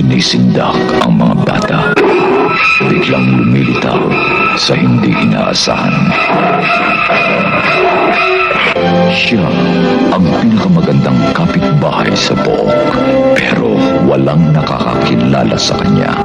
Sinisindak ang mga bata. Biglang lumilitaw sa hindi inaasahan. Siya ang pinakamagandang kapitbahay sa Pook, pero walang nakakakilala sa kanya.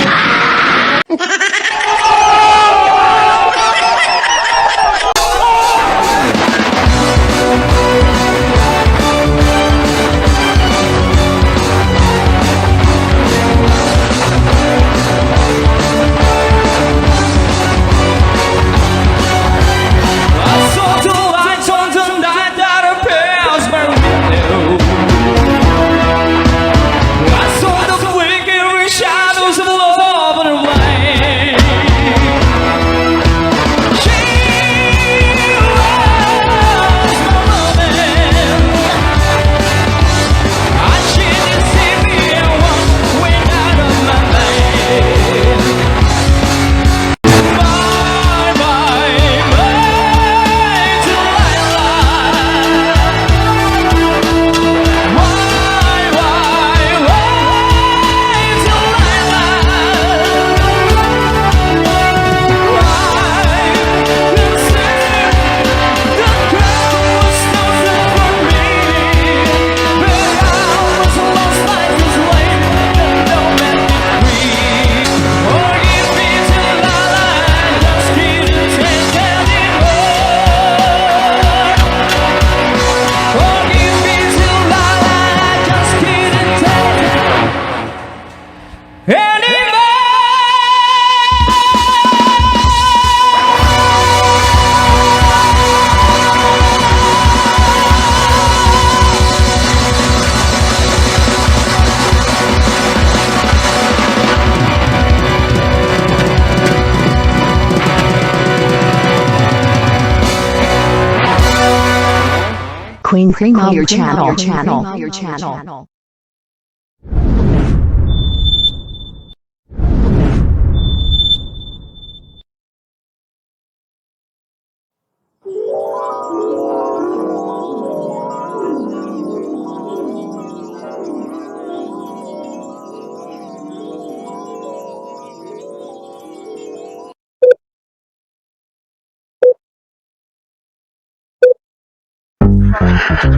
Queen Prima, your channel.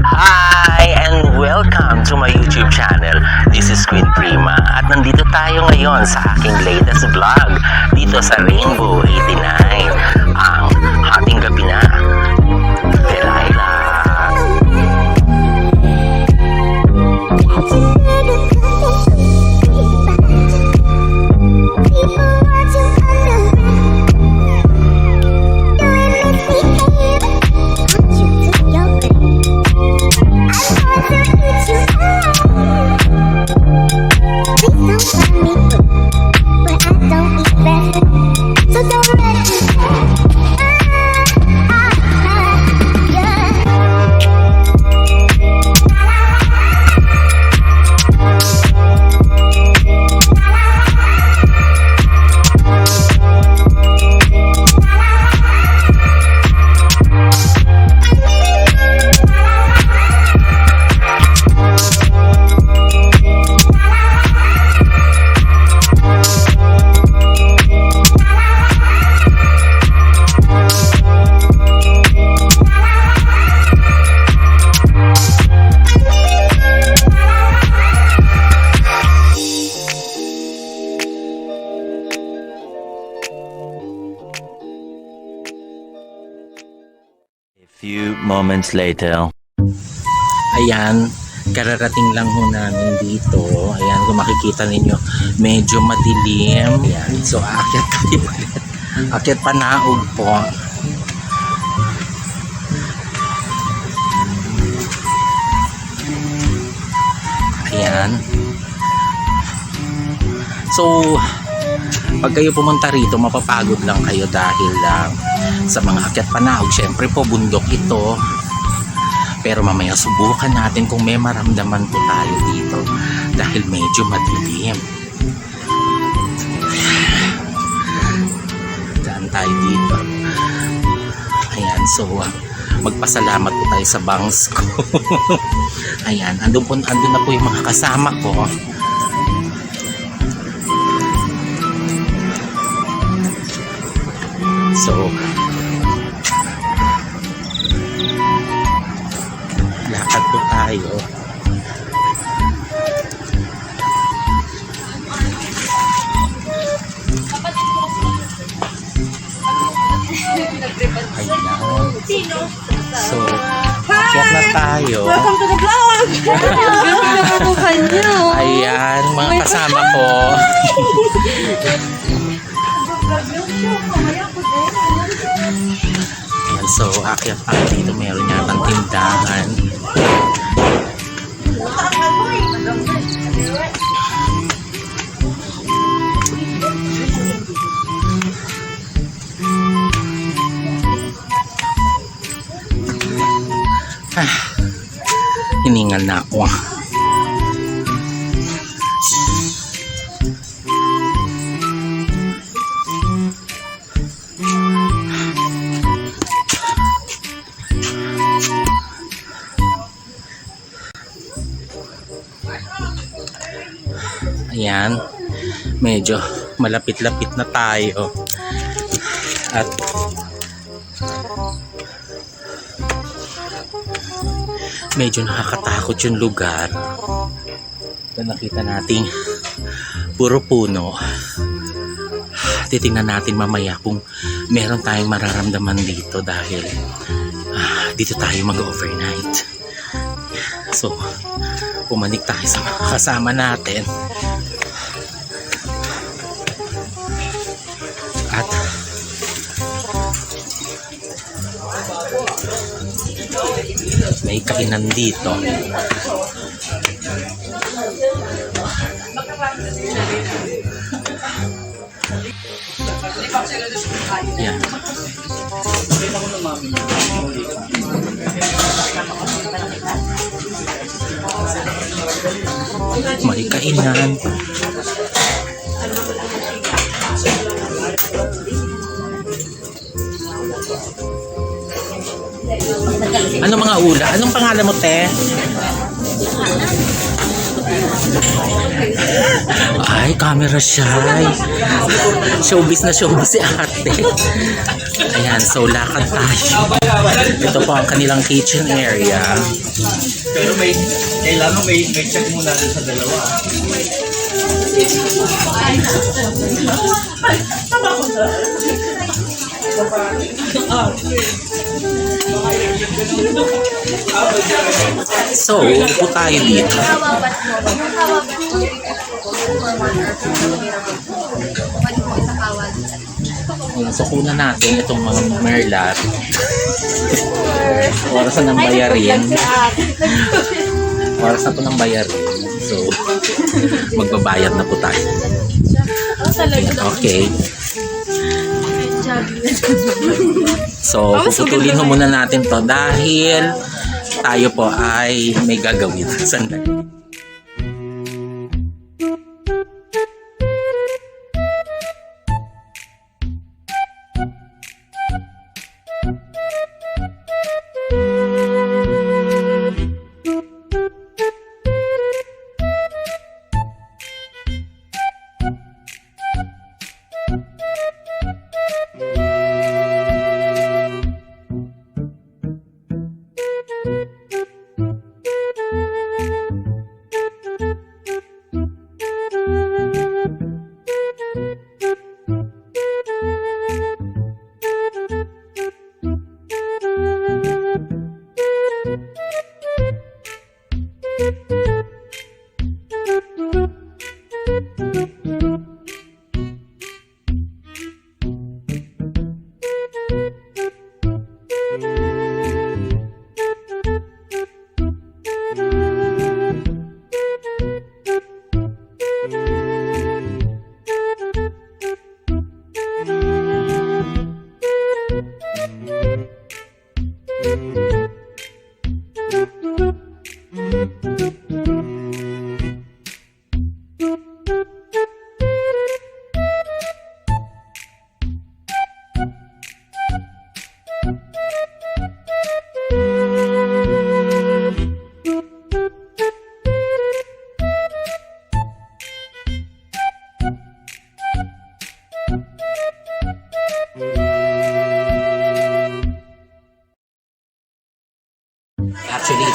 Hi and welcome to my YouTube channel. This is Queen Prima at nandito tayo ngayon sa aking latest vlog dito sa Rainbow 89. Ang Hating Gabi Na kay Laila. Few moments later. Ayan, kararating lang ho namin dito. Ayan, kung makikita ninyo, medyo madilim. Ayan, so aakyat tayo ulit. Aakyat Panaog po. Ayan. So, pag kayo pumunta rito, mapapagod lang kayo dahil sa mga Akyat Panaog. Syempre po, bundok ito. Pero mamaya subukan natin kung may maramdaman po tayo dito dahil medyo madilim. Daan tayo dito. Ayan, so magpasalamat po tayo sa bangs ko. Ayan, andun na po yung mga kasama ko. tayo. Ayan. So, akyat na tayo. Welcome to the vlog! Ganda ng mukha niyo. Ayan, mga kasama ko. Ayan, so, akyat ako dito. Meron yatang tindahan. Hiningal na ako. Ayan, medyo malapit-lapit na tayo. At medyo nakakatakot yung lugar. So, nakita natin puro puno. Titingnan natin mamaya kung meron tayong mararamdaman dito dahil dito tayo mag-overnight. So, pumanik tayo sa mga kasama natin. At may kainan dito. Yan. May kainan. Ano mga ula? Anong pangalan mo, te? Ay, camera shy. Showbiz na showbiz si ate. Ayan, so lakad tayo. Ito po ang kanilang kitchen area. Pero kailangan may check muna dun sa dalawa. So, upo tayo dito. Ayan, so kuna natin itong mga merlat. Oras na ng bayarin. Oras na po ng bayarin. So, magbabayad na po tayo. Okay. So, puputulin ho muna natin to dahil tayo po ay may gagawin. Sandali.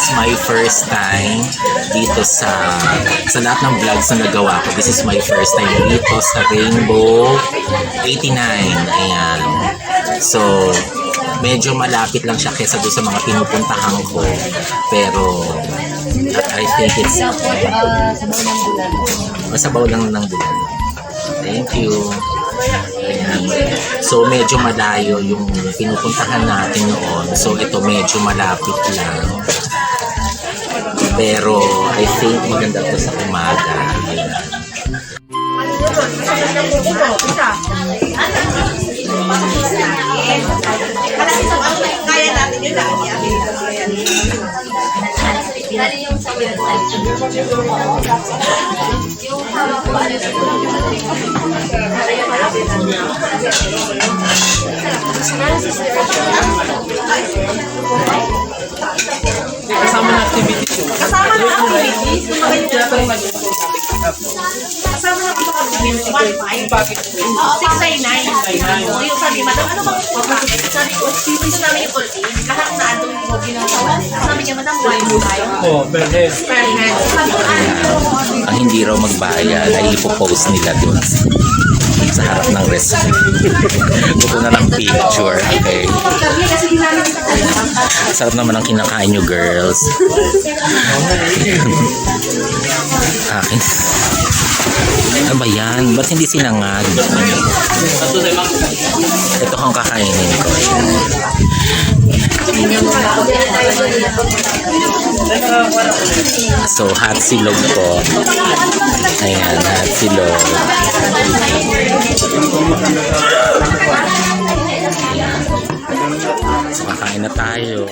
It's my first time dito sa lahat ng vlogs na nagawa ko. This is my first time dito sa Rainbow 89. Ayan. So, medyo malapit lang siya kesa doon sa mga pinupuntahan ko. Pero, I think it's masabaw lang ng bulan. Thank you. Ayan. So, medyo malayo yung pinupuntahan natin noon. So, ito medyo malapit lang. Pero, I think maganda to sa umaga. Ayan. Kasama na activities yun. Kasama ng activities. Kasama ng activities. 1.5. Oo, 699. Yung sabi, madam, ano bang packet? Sabi ko, gusto namin yung all-in. Lahat na ano yung ginagawa. Sabi niya, madam, 1.5. Oh, per head. Per head. Sabi ko, Ang hindi raw magbayad ay ipopost nila doon sa harap ng restaurant. Gusto na ng picture. Okay. Sarap naman ang kinakain nyo, girls. Akin. Ano ba yan? Ba't hindi sinangag? Ito ang kakainin ko. So, hot silog po. Ayan, hot silog. So, kakain na tayo.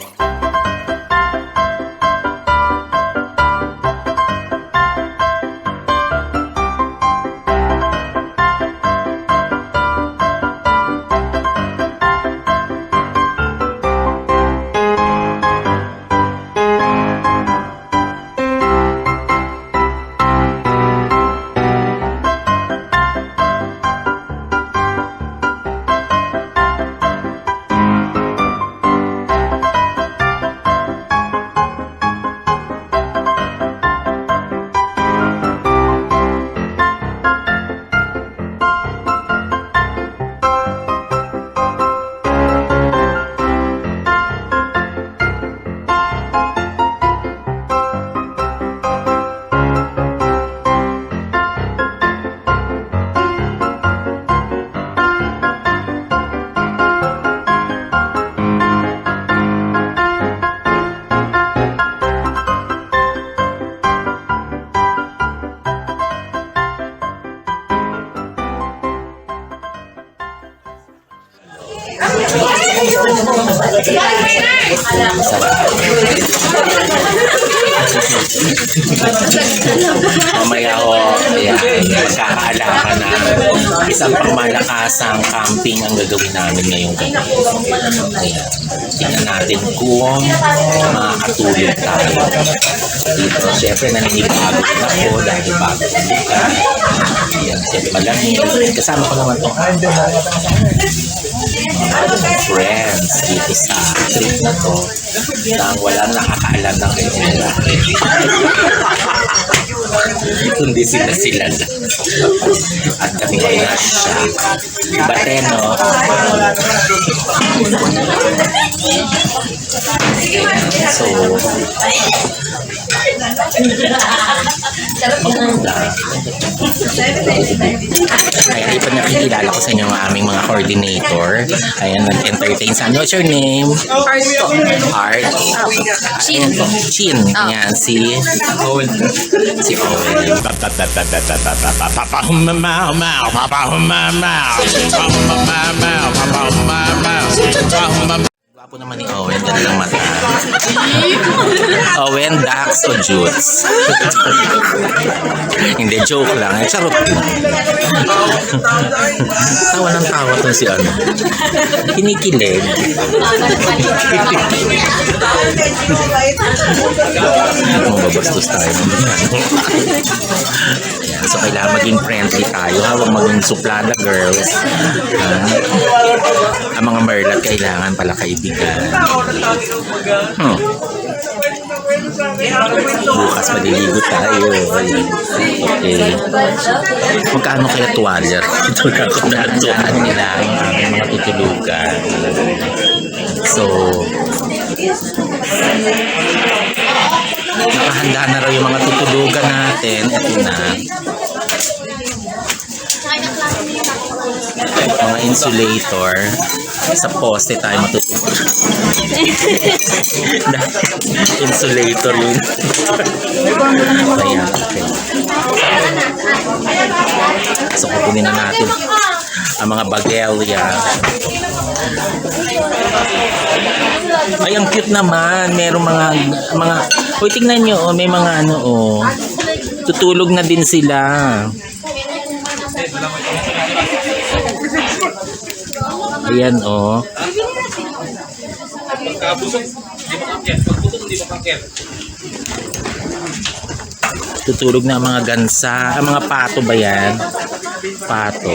Mamaya ko, ayan, magkakaalaman na isang pangmalakasang camping ang gagawin namin ngayong gabi. Ayan, tingnan natin kung makakatulog tayo dito. Siyempre, naninibago din ako dahil bago buka. Ayan, siyempre malamig. Kasama ko naman itong friends dito sa trip na to nang walang nakakaalam ng kanya. Kundi sila lang. At kami ay na-shock. Bateno. So, maganda. Ay, ay pa nakikilala ko sa inyo ang aming mga coordinator. Ayan, nag-entertain sa ano. What's your name? Art po. Art. Chin. Chin. Ayan, si Owen. Si Owen. Gwapo naman ni Owen. Ganda ng mata. Owen, Dax o Jutes? Hindi, joke lang. Charot. Tawa ng tawa to si ano. Kinikilig. Mababastos tayo. Ayan, so kailangan maging friendly tayo. Huwag maging suplada, girls. Ang mga merlat kailangan pala kaibigan. Bukas maliligo tayo. Ayan. Okay. Magkano kaya tuwalya? Ito na ako na tuwalya nila ang aming mga tutulugan. So, nakahanda na raw yung mga tutulugan natin. Ito na. Mga insulator. Sa poste tayo matutulog. Insulator yun. Kaya, okay. So, kukunin na natin ang mga bagelya. Ay, ang cute naman. Merong mga uy, tingnan nyo, oh, may mga ano, oh. Tutulog na din sila. Ayan, oh. Tutulog na ang mga gansa. Ang mga pato ba yan? Pato.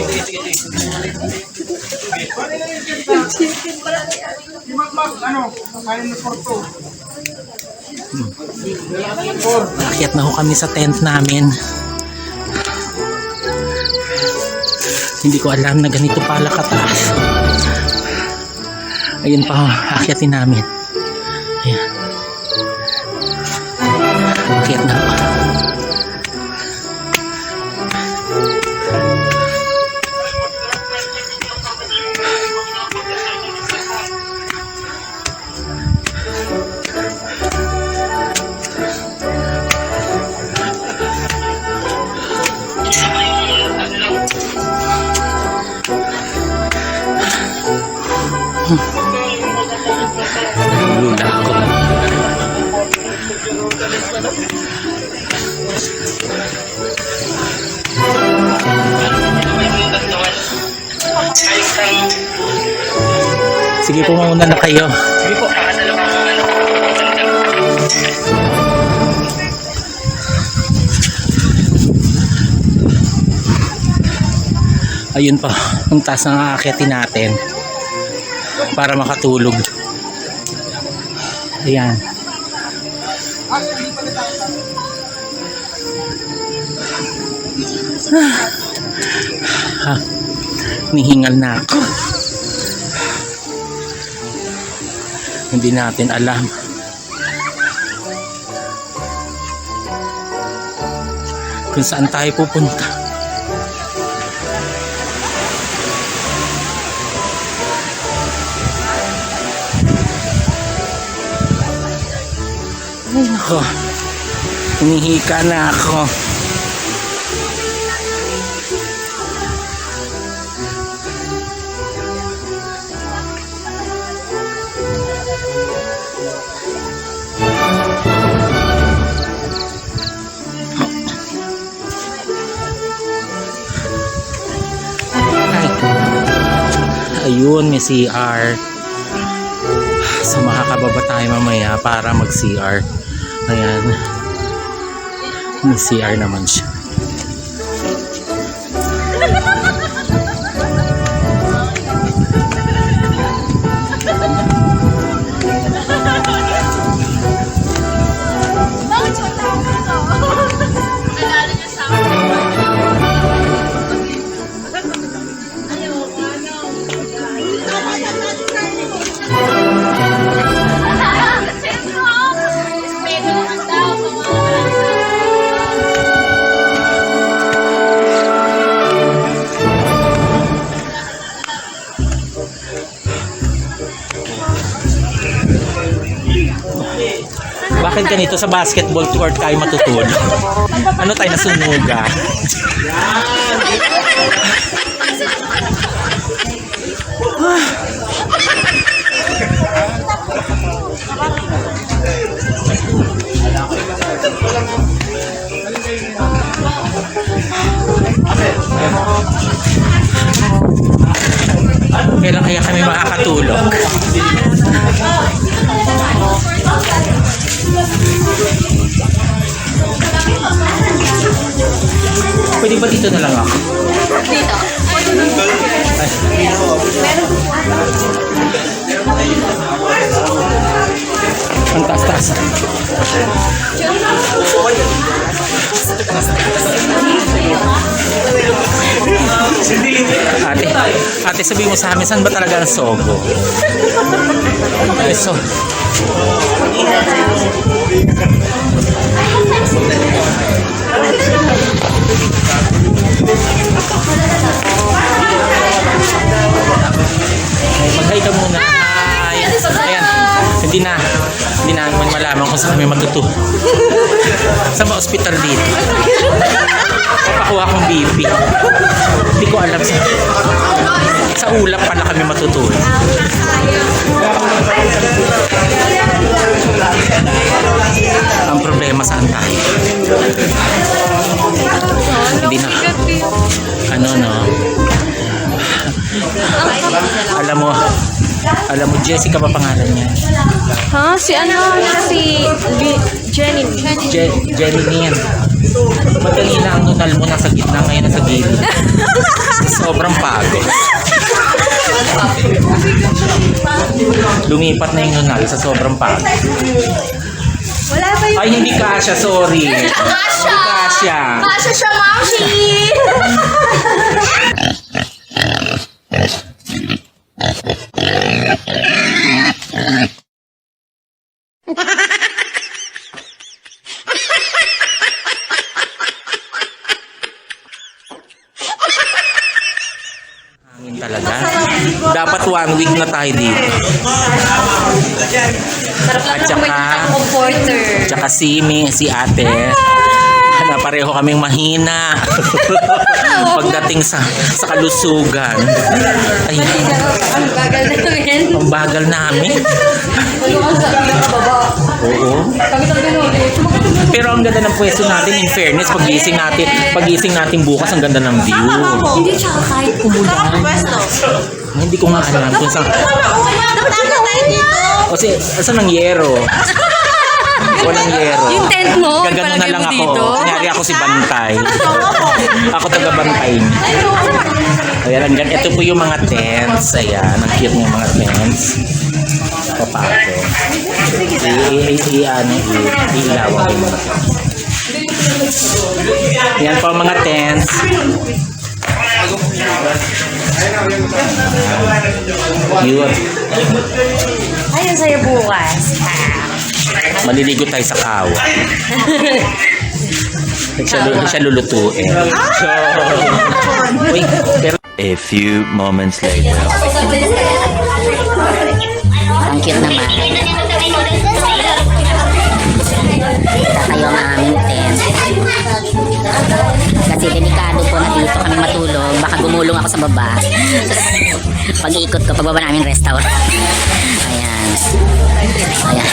Akyat na ho kami sa tent namin. Hindi ko alam na ganito pala kataas. Ayun pa, akyatin namin. Ayan. Akyat na ako. Lula ako. Sige po, mauna na kayo. Sige po. Ayun pa, ang taas ng aakyatin natin para makatulog. Ayan. Nihingal na ako. Hindi natin alam. Kung saan tayo pupunta. Ay, nako. Hinihika na ako. Ay. Ayun, may CR. So makakababa tayo mamaya para mag-CR. Ayan. May CR naman siya. Bakit ganito sa basketball court tayo matutulog? Ano tayo nasunugan? Kailan kaya kami makakatulog? Pwede ba dito na lang ako? Dito. Ang taas-taas. Ate, sabihin mo sa amin, saan ba talaga ang Sogo? Ay, so... Mag-hi ka muna. Hi. Ayan. Hindi na naman malaman kung saan kami matutulog. Sa mga ospital dito. Papakuha akong BP. Hindi ko alam sa ulap pala kami matutulog. Ang problema saan tayo? Hindi na. Ano no? Alam mo, Jessica pa pangalan niya. Ha? Si Jenny. Jenny Lynn. Madali na ang nunal mo nasa gitna, ngayon nasa gilid. Sobrang pagod. Lumipat na yung nunal sa sobrang pagod. Wala ba yung... Ay, hindi kasya, sorry. Kasha! Kasya. Kasha siya, Mami! Hangin talaga. Dapat 1 week na tayo dito. At tsaka si ate. Na pareho kaming mahina. Pagdating sa kalusugan. Ay, Ang bagal namin. ang bagal namin. Oo. Pero ang ganda ng pwesto natin, in fairness, pagising natin bukas, ang ganda ng view. Hindi tsaka kahit umulan. Hindi ko nga alam kung saan. O saan ang yero? Walang yero. Yung tent mo, Gagano na ipalagay lang mo ako. dito. Kunyari ako si Bantay. Ako taga-bantay niya. Ayan, hanggang ito po yung mga tents. Ayan, ang cute ng mga tents. Papako. Iilawan ko yung mga tents. Ayan po ang mga tents. Cute. Ayun sa'yo bukas. Maliligo tayo sa kawa. Hindi siya lulutuin. So, uy, pero A few moments later. Ang cute naman. Tatayo ang aming tent. Kasi delikado po na dito kami matulog. Baka gumulong ako sa baba. Pag-iikot ko, pagbaba namin restaurant. Ayan. Ayan.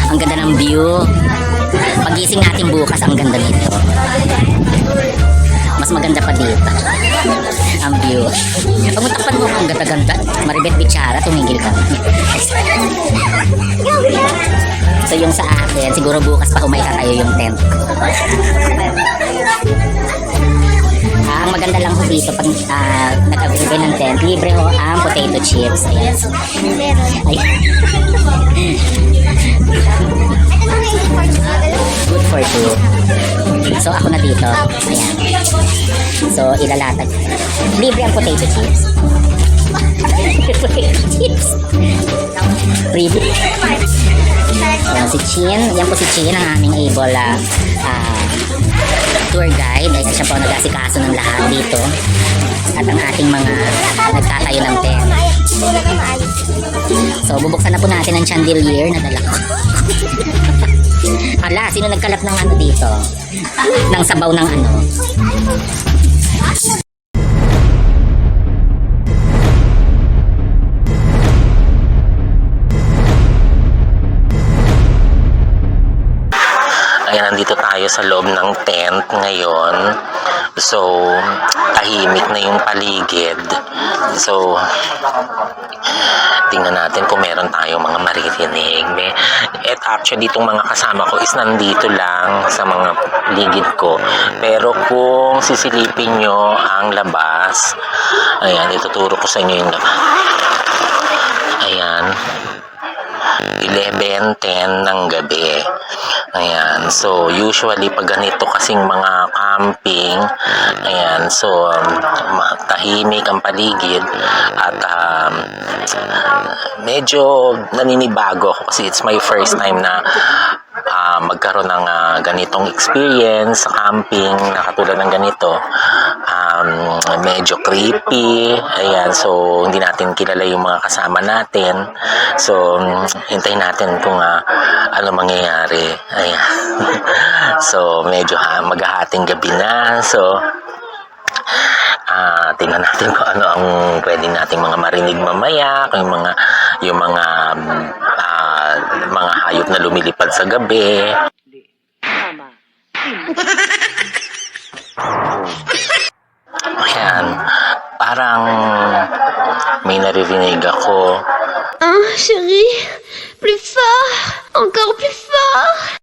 Ang ganda ng view. Pagising natin bukas, ang ganda nito. Mas maganda pa dito. Ang view. Pag matakpan mo, ang ganda-ganda. Maribet Bichara, tumigil ka. So yung sa akin, siguro bukas pa kung may tatayo yung tent ko. Ang maganda lang ho dito pag nagkabili ng tent, libre ho ang potato chips. Ayan. Ayan. Good for two. So ako na dito. Ayan. So ilalatag. Libre ang potato chips. Potato chips. Freebie. Ayan si Chin. Yan po si Chin, ang aming able tour guide. Ay siya po nag-asikaso ng lahat dito. At ang ating mga nagtatayo ng tent. So bubuksan na po natin ang chandelier na dala ko. Hala, sino nagkalap ng ano dito? Ng sabaw ng ano? ayan, nandito tayo sa loob ng tent ngayon. So, tahimik na yung paligid. So, tingnan natin kung meron tayong mga maririnig. At actually, itong mga kasama ko is nandito lang sa mga ligid ko. Pero kung sisilipin nyo ang labas, ayan, ituturo ko sa inyo yung labas. Ayan. 11:10 ng gabi. Ayan, so usually pag ganito kasing mga camping, ayan, so tahimik ang paligid at medyo naninibago ako kasi it's my first time na magkaroon ng ganitong experience sa camping na katulad ng ganito. Medyo creepy, ayan, so hindi natin kilala yung mga kasama natin, so hintayin natin kung ano mangyayari. Ayan. So medyo maghahating gabi na, so tingnan natin kung ano ang pwede nating mga marinig mamaya, kung yung mga hayop na lumilipad sa gabi. Ayan, parang may naririnig ako. Ah, chérie, plus fort, encore plus fort.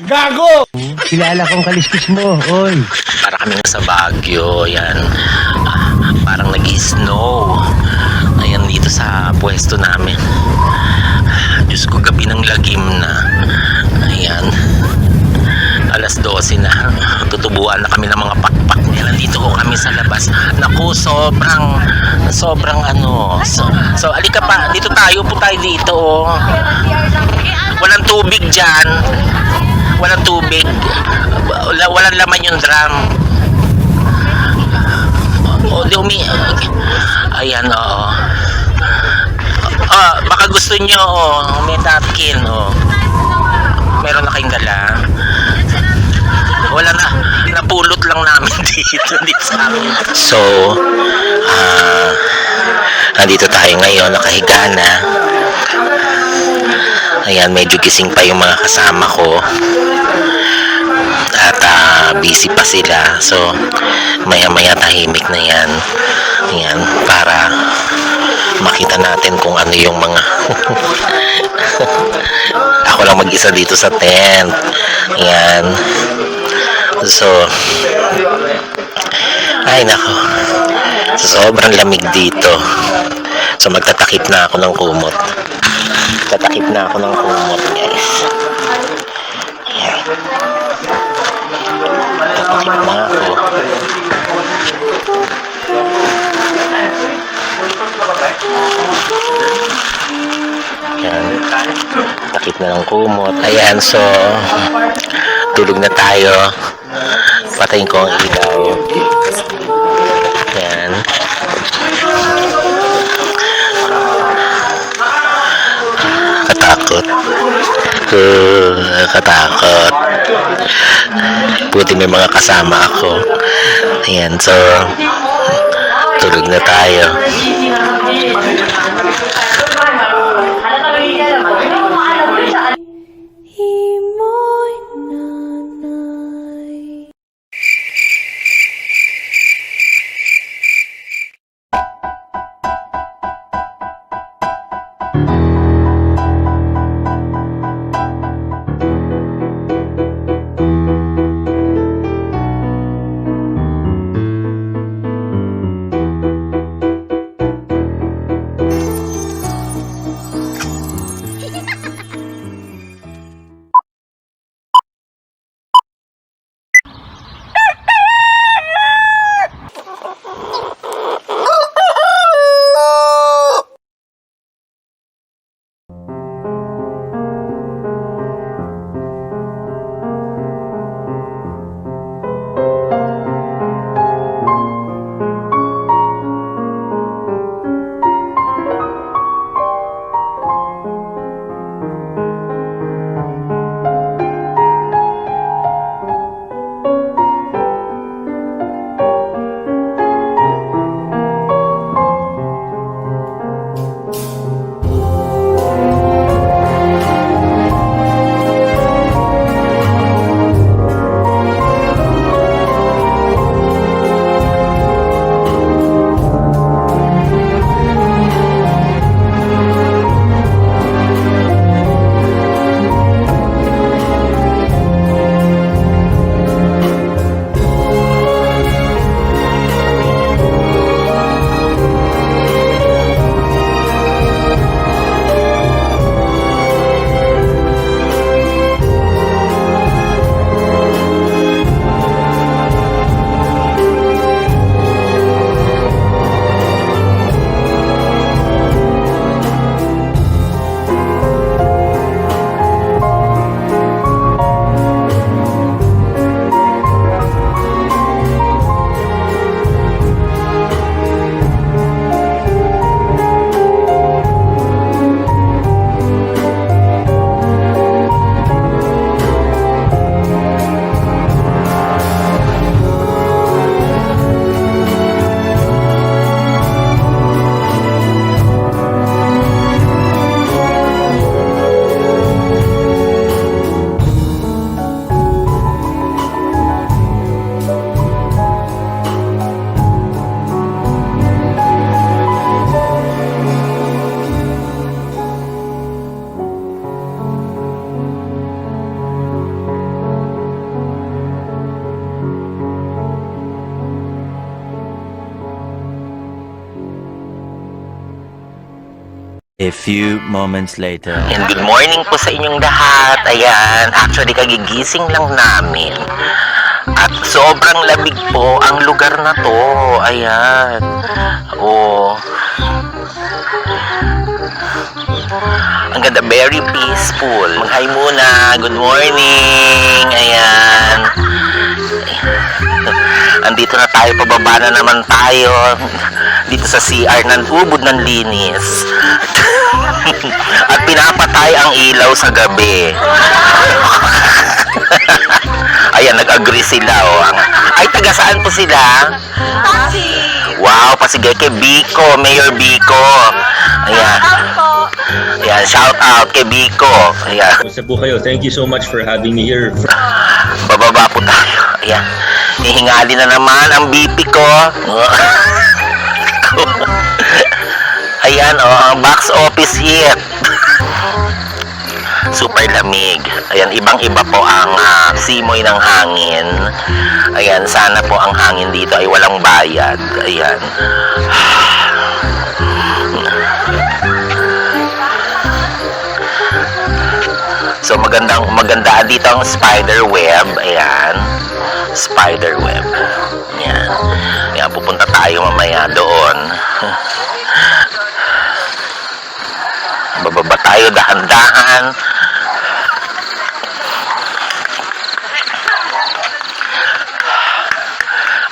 Gago! Kilala kong kaliskis mo, oy. Para kami sa Baguio, yan. Parang nag-snow. Ayan, dito sa pwesto namin. Diyos ko, gabi ng lagim na. Ayan. Alas 12 na. Tutubuan na kami ng mga pakpak. Nandito ko kami sa labas. Naku, sobrang ano. So, alika pa. Dito tayo po tayo dito. Oh. Walang tubig dyan. Walang tubig. Walang laman yung drum. Ayan, oo. Baka gusto nyo, may napkin, meron na kayong dala. Wala na, napulot lang namin dito sa amin. So, nandito tayo ngayon, nakahiga na. Ayan, medyo gising pa yung mga kasama ko. At busy pa sila. So, maya-maya tahimik na yan. Ayan, para makita natin kung ano yung mga ako lang mag-isa dito sa tent. Ayan. So, ay nako, sobrang lamig dito. So magtatakip na ako ng kumot. Tatakip na ako ng kumot, guys. Ayan. Tatakip na ako. Ayan. Takip na ng kumot. Ayan, so tulog na tayo. Patayin ko ang ilaw. Ayan. Katakot. Katakot. Buti may mga kasama ako. Ayan, so tulog na tayo. few moments later. And good morning po sa inyong lahat. Ayan, actually kagigising lang namin. At sobrang lamig po ang lugar na to. Ayan. Oh. Ang ganda, very peaceful. Mag-hi muna. Good morning. Ayan. Andito na tayo, pababa na naman tayo. Dito sa CR ng ubod ng linis. At pinapatay ang ilaw sa gabi. Ayan, nag-agree sila. Oh. Ay, taga saan po sila? Wow, pasigay kay Biko, Mayor Biko. Ayan. Ayan, shout out kay Biko. Ayan. Kumusta po kayo? Thank you so much for having me here. Bababa po tayo. Ayan. Hihingali na naman ang BP ko. Ayan, oh, ang box office hit. Super lamig. Ayan, ibang-iba po ang simoy ng hangin. Ayan, sana po ang hangin dito ay walang bayad. Ayan. So maganda dito ang spider web. Ayan. Spider web. Ayan. Ayan, pupunta tayo mamaya doon. Bababa tayo dahan-dahan.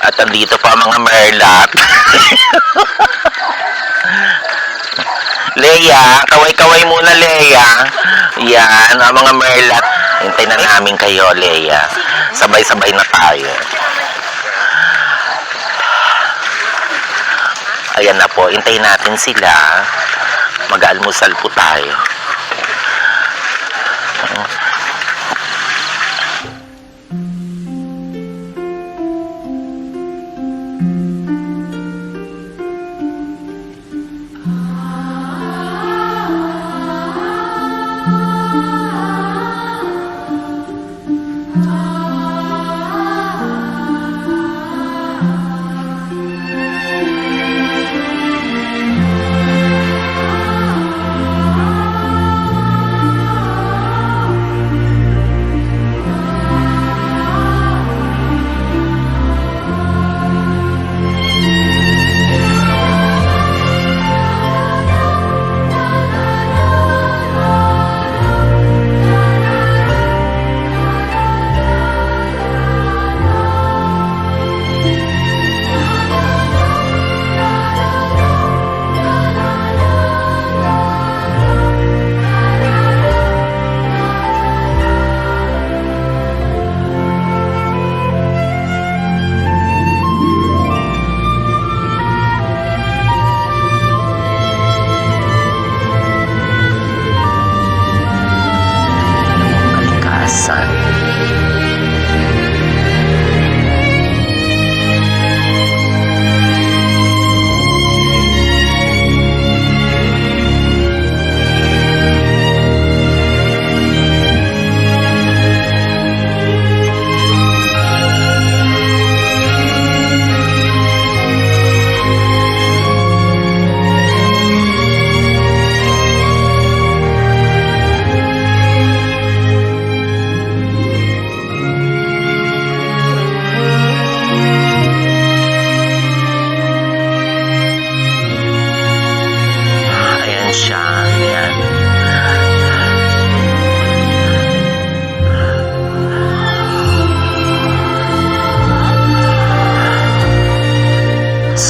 At andito pa mga merlat. Leia, kaway-kaway muna, Leia. Yan, ang mga merlat. Hintay na namin kayo, Leia. Sabay-sabay na tayo. Ayan na po, hintayin natin sila. Mag-almusal po tayo.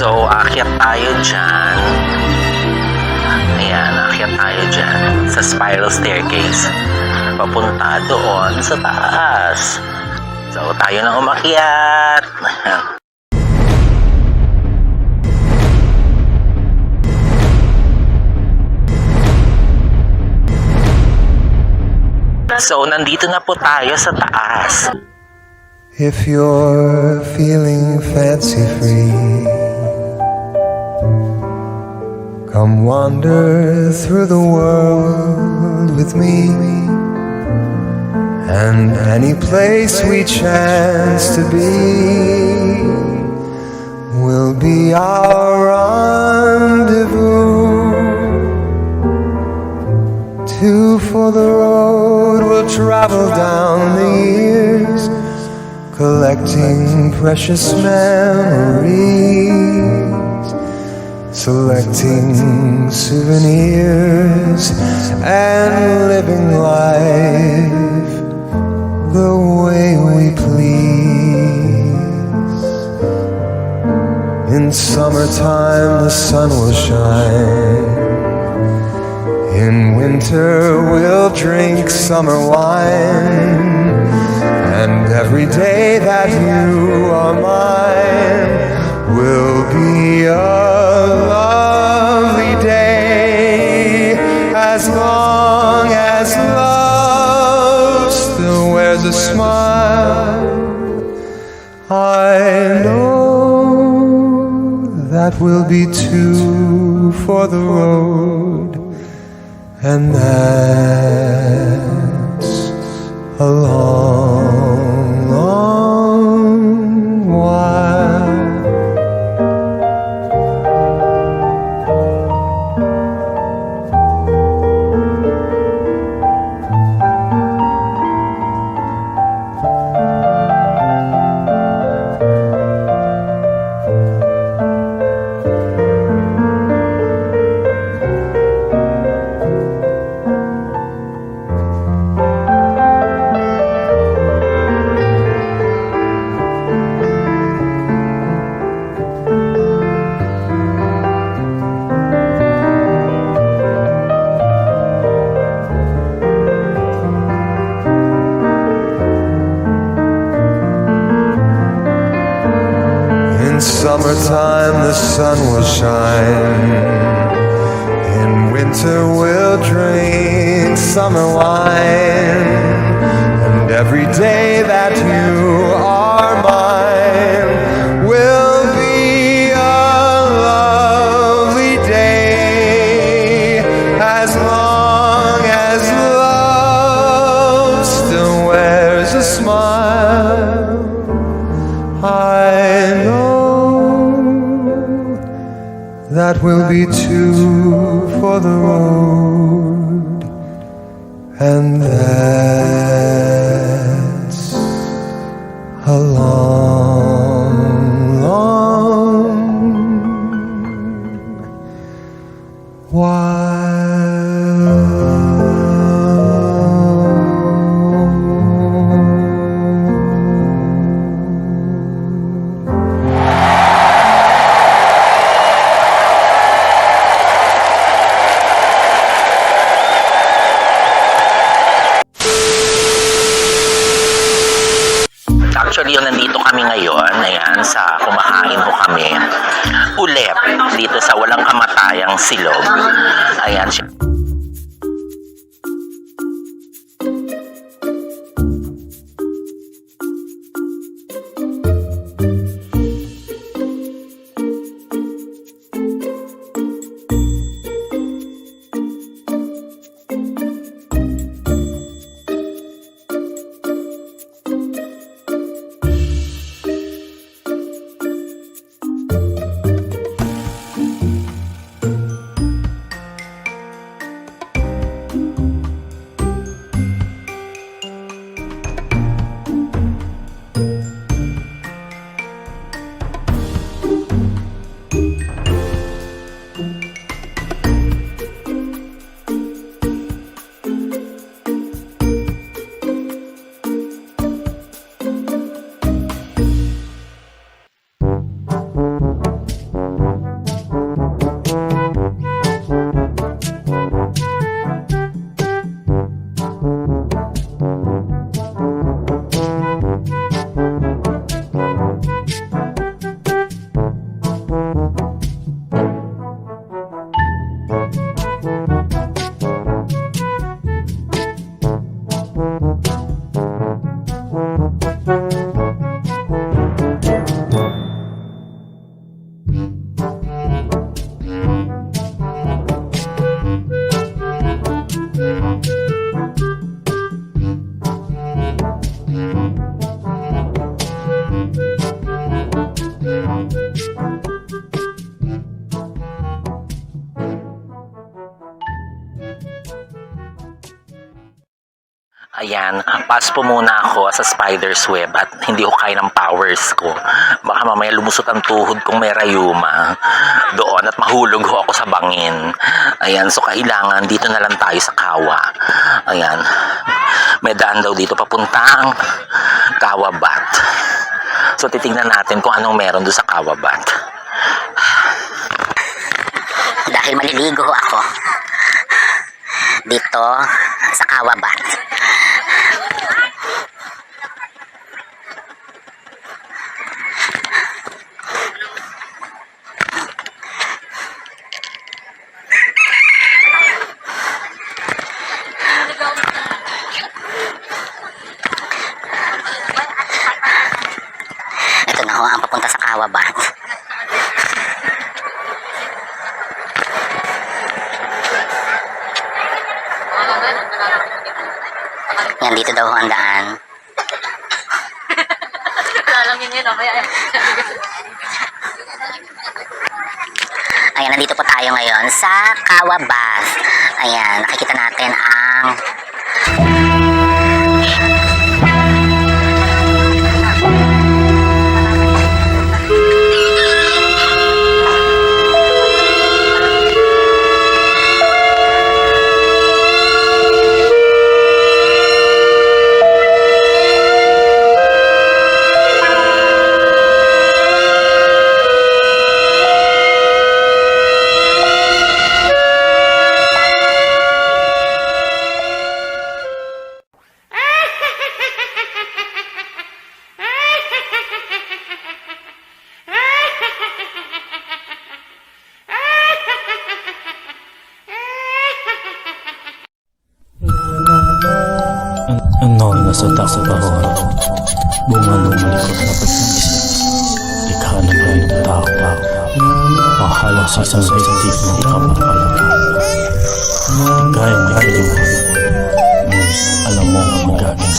So, aakyat tayo dyan. Ayan, aakyat tayo dyan sa spiral staircase. Papunta doon sa taas. So, tayo na umakyat. So, nandito na po tayo sa taas. If you're feeling fancy-free, come wander through the world with me, and any place we chance to be will be our rendezvous. two for the road. We'll travel down the years, collecting precious memories, selecting souvenirs, and living life the way we please. In summertime the sun will shine, in winter we'll drink summer wine, and every day that you are mine will be a lovely day, as long as love still wears a smile. I know that we'll be two for the road, and that's a long, long while. Summertime the sun will shine, in winter we'll drink summer wine, and every day that you are mine will be a lovely day, as long as love still wears a smile. I know that we'll be two for the road, and that's a long, long Actually, yun, nandito kami ngayon, ayan, sa kumakain ho kami ulit dito sa Walang Kamatayang Silog. Ayan siya. Ayan, pass po muna ako sa spider's web at hindi ko kaya ng powers ko. Baka mamaya lumusot ang tuhod kong may rayuma doon at mahulog ho ako sa bangin. Ayan, so kailangan dito na lang tayo sa Kawa. Ayan, may daan daw dito papuntang Kawabat. So titignan natin kung anong meron doon sa Kawabat. Dahil maliligo ako dito sa Kawabat. Ito na ho ang papunta sa Kawabat. Yan, dito daw ho ang daan. Ayan, nandito po tayo ngayon sa Kawabat. Ayan, nakikita natin ang Ano nasa taas sa bahon? Bunga ng malikot na pag-iisip. Likha ng hayong tao. Mahalang sa isang daigdig na ikamakalaga. Gaya ng kalimutan. Alam mo ang magaling.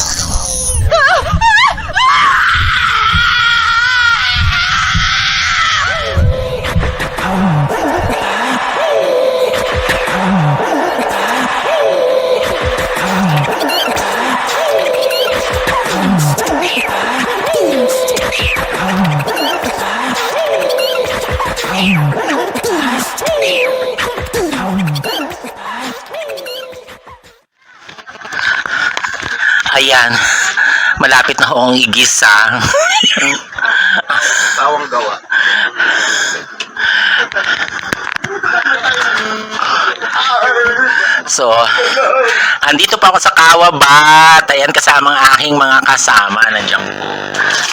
Ayan, malapit na akong igisa. Bawang gawa. So, andito pa ako sa Kawabat. Ayan, kasama ang aking mga kasama. Nandiyan po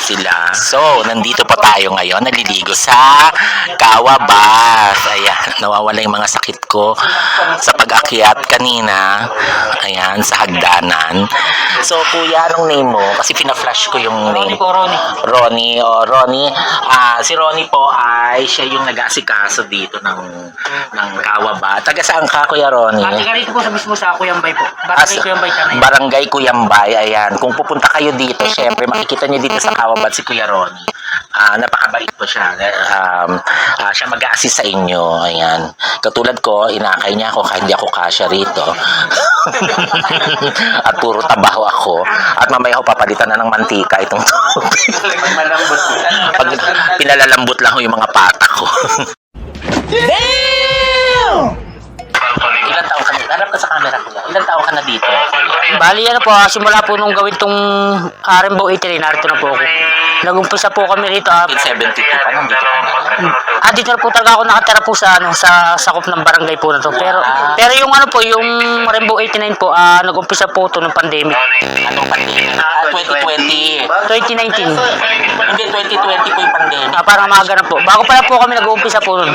sila. So, nandito pa tayo ngayon. Naliligo sa Kawabat. Ayan, nawawala yung mga sakit ko sa pag-akyat kanina. Ayan, sa hagdanan. So, kuya, anong name mo? Kasi pina-flash ko yung name. Ronnie. Ronnie. Si Ronnie po ay siya yung nag-asikaso dito ng Kawabat. Taga saan ka, Kuya Ronnie? Dito po sa mismo sa Kuyambay po. Barangay Kuyambay Tanay. Barangay Kuyambay, ayan. Kung pupunta kayo dito, syempre makikita nyo dito sa Kawabat si Kuya Ronnie. Napakabait po siya. Siya mag-a-assist sa inyo. Ayan. Katulad ko, inakay niya ako kahit hindi ako kasya rito. At puro tabaho ako. At mamaya ako papalitan na ng mantika itong tubig. Pag pinalalambot lang ko yung mga pata ko. Ilan taon ka na? Harap ka sa camera ko lang. Ilan taon ka na dito? Bali yan po, simula po nung gawin tong Rainbow 83, narito na po ako. Nag-umpisa po kami rito. 1972 pa, nandito ka na. Dito na po talaga ako nakatira po sa sakop ng barangay po na to. Pero yung yung Rainbow 89 po, nag-umpisa po to ng pandemic. Anong pandemic? 2020. 2019. Hindi, 2020 po yung pandemic. Parang maaga na po. Bago pa lang po kami nag-uumpisa po nun.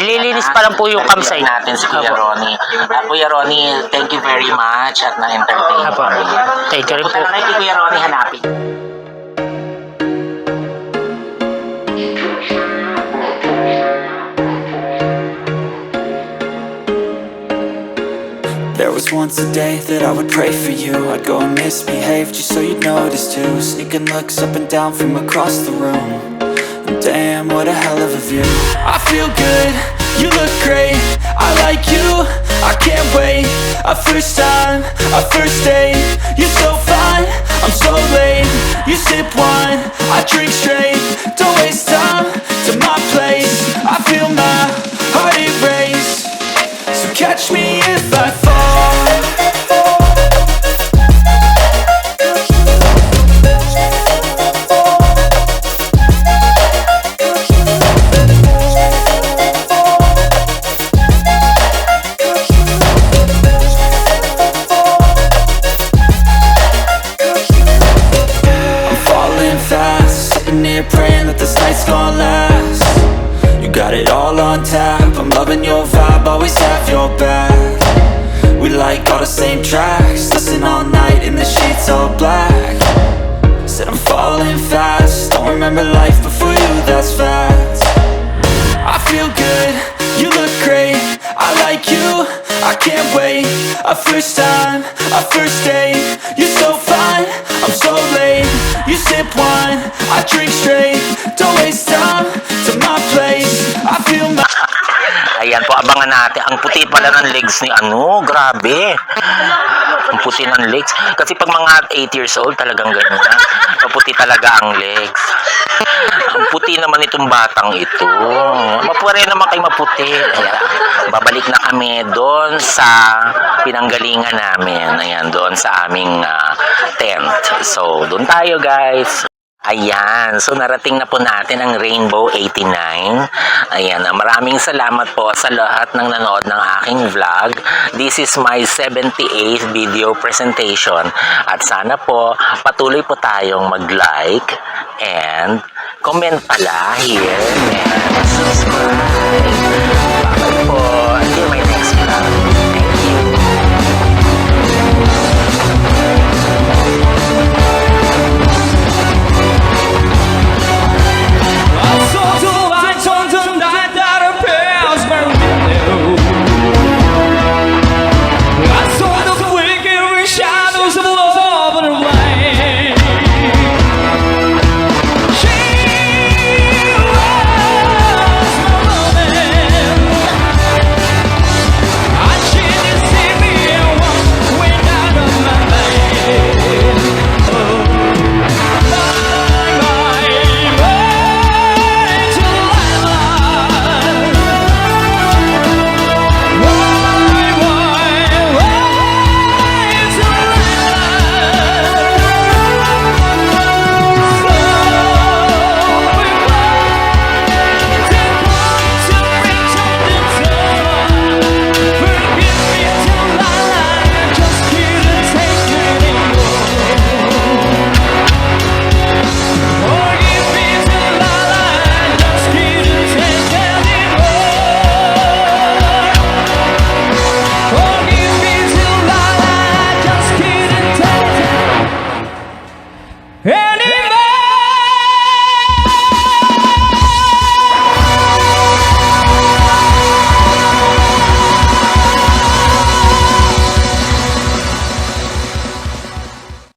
Nililinis pa lang po yung campsite. Natin si Kuya Ronnie. Kuya Ronnie, thank you very much at na-entertain Apo. Thank you rin po. Punta na kay Kuya Ronnie, hanapin. There was once a day that I would pray for you. I'd go and misbehave just so you'd notice too. Sneaking looks up and down from across the room. And damn, what a hell of a view. I feel good, you look great, I like you, I can't wait. A first time, a first date. You're so fine, I'm so late. You sip wine, I drink straight. Don't waste time to my place. I feel my heart erase. So catch me if I fall. Praying that this night's gonna last. You got it all on tap, I'm loving your vibe, always have your back. We like all the same tracks, listen all night in the sheets all black. Said I'm falling fast, don't remember life before you, that's fact. I feel good, you look great, I like you, I can't wait. A first time, a first date. You're so fine, I'm so late. You sip wine, I drink straight. Don't waste time to my place. I feel my... Ayan po, abangan natin. Ang puti pala ng legs ni ano, grabe. Ang puti ng legs. Kasi pag mga 8 years old, talagang ganyan. Maputi talaga ang legs. Ang puti naman itong batang ito. Mapure naman kay maputi. Ayan. Babalik na kami doon sa pinanggalingan namin. Ayan, doon sa aming tent. So, doon tayo guys. Ayan, so narating na po natin ang Rainbow 89. Ayan, maraming salamat po sa lahat ng nanood ng aking vlog. This is my 78th video presentation. At sana po, patuloy po tayong mag-like and comment pala here and subscribe.